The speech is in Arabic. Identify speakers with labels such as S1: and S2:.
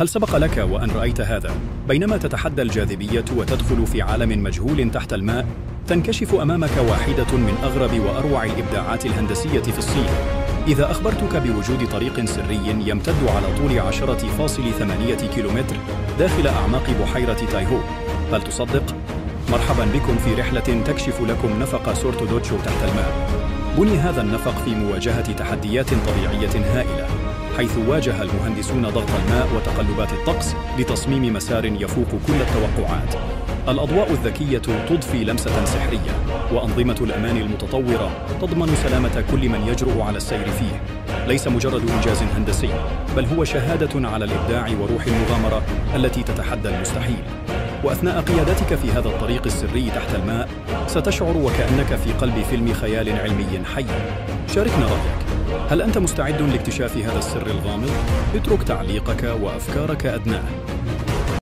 S1: هل سبق لك وأن رأيت هذا؟ بينما تتحدى الجاذبية وتدخل في عالم مجهول تحت الماء، تنكشف أمامك واحدة من أغرب وأروع الإبداعات الهندسية في الصين. إذا أخبرتك بوجود طريق سري يمتد على طول 10.8 كيلومتر داخل أعماق بحيرة تايهو، هل تصدق؟ مرحباً بكم في رحلة تكشف لكم نفق سورتودوتشو تحت الماء. بني هذا النفق في مواجهة تحديات طبيعية هائلة، حيث واجه المهندسون ضغط الماء وتقلبات الطقس لتصميم مسار يفوق كل التوقعات. الأضواء الذكية تضفي لمسة سحرية، وأنظمة الأمان المتطورة تضمن سلامة كل من يجرؤ على السير فيه. ليس مجرد إنجاز هندسي، بل هو شهادة على الإبداع وروح المغامرة التي تتحدى المستحيل. وأثناء قيادتك في هذا الطريق السري تحت الماء، ستشعر وكأنك في قلب فيلم خيال علمي حي. شاركنا رأيك، هل أنت مستعد لاكتشاف هذا السر الغامض؟ اترك تعليقك وأفكارك أدناه.